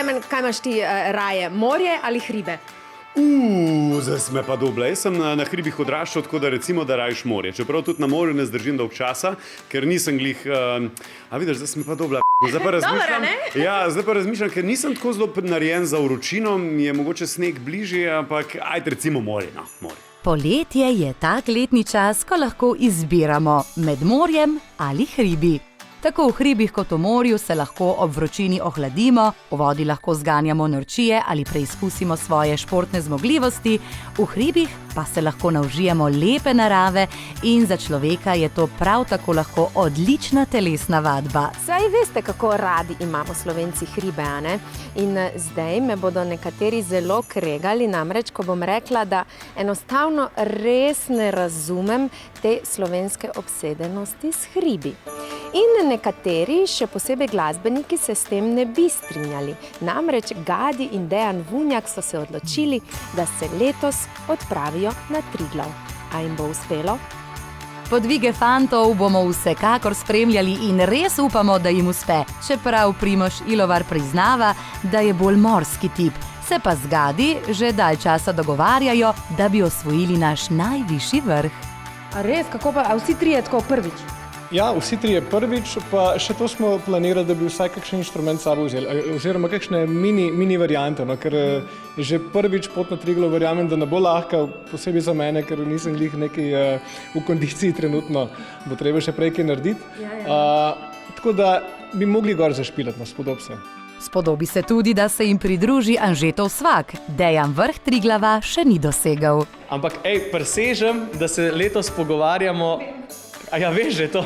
Klemen, kaj imaš ti raje, morje ali hribe? Zdaj si me pa dobila. Jaz sem na hribih odraščal, tako da recimo, da rajiš morje. Čeprav tudi na morju ne zdržim dolg časa, ker nisem glih... A vidiš, zdaj si me pa dobila. Zdaj pa razmišljam, zdaj pa razmišljam, ker nisem tako zelo narejen za vročino, mi je mogoče sneg bližje, ampak ajde recimo morje, no, morje. Poletje je tak letni čas, ko lahko izbiramo med morjem ali hribi. Tako v hribih kot v morju se lahko ob vročini ohladimo, v vodi lahko zganjamo norčije ali preizkusimo svoje športne zmogljivosti, v hribih pa se lahko naužijemo lepe narave in za človeka je to prav tako lahko odlična telesna vadba. Saj veste, kako radi imamo Slovenci hribe, a ne? In zdaj me bodo nekateri zelo kregali, namreč, ko bom rekla, da enostavno res ne razumem te slovenske obsedenosti s hribi. In nekateri, še posebej glasbeniki, se s tem ne bi strinjali. Namreč Gadi in Dejan Vunjak so se odločili, da se letos odpravijo na Triglav. A jim bo uspelo? Podvige fantov bomo vsekakor spremljali in res upamo, da jim uspe. Čeprav Primož Ilovar priznava, da je bolj morski tip. Se pa z Gadi že dalj časa dogovarjajo, da bi osvojili naš najvišji vrh. A res? Kako pa? A vsi trije tako prvič? Ja, vsi trije prvič, pa še to smo planirali, da bi vsaj kakšen inštrument s sabo vzeli, oziroma kakšne mini variante, no, ker že prvič pot na Triglav verjamem, da ne bo lahka, posebej za mene, ker nisem glih nekaj v kondiciji trenutno, bo treba še prej kaj narediti. Tako da bi mogli gor zašpilati, no, spodob se. Spodobi se tudi, da se jim pridruži Anžetov svak. Dejan vrh Triglava še ni dosegel. Ampak, presežem, da se letos pogovarjamo... A ja, veš že to?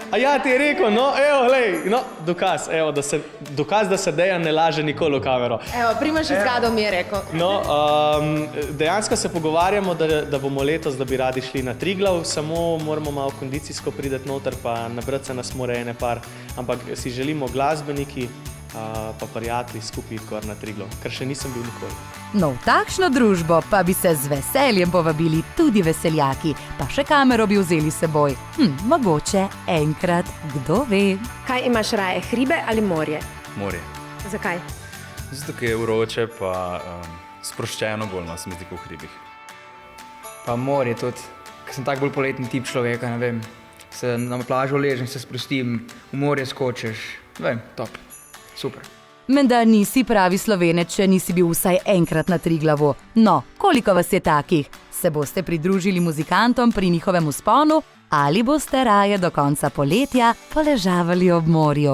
A ja, ti je rekel, no, evo, glej, no, dokaz, da se Dejan ne laže nikoli v kamero. Evo, Primož iz Gado mi je rekel. No, dejansko se pogovarjamo, da bomo letos, da bi radi šli na Triglav, samo moramo malo kondicijsko priti noter, pa nabrati se nas more ene par, ampak si želimo glasbeniki, pa prijatelji skupaj kar na Triglav, ker še nisem bil nikoli. No, v takšno družbo pa bi se z veseljem povabili tudi veseljaki, pa še kamero bi vzeli s seboj. Mogoče enkrat, kdo ve. Kaj imaš raje, hribe ali morje? Morje. Zakaj? Zato, ker je vroče, pa sproščeno bolj, no, se mi zdi, kot v hribih. Pa morje tudi, ker sem tak bolj poletni tip človeka, ne vem. Se na plažo ležem, se sprostim, v morje skočeš, ne vem, top, super. Menda nisi pravi Slovenec, če nisi bil vsaj enkrat na Triglavu. No, koliko vas je takih? Se boste pridružili muzikantom pri njihovem vzponu ali boste raje do konca poletja poležavali ob morju?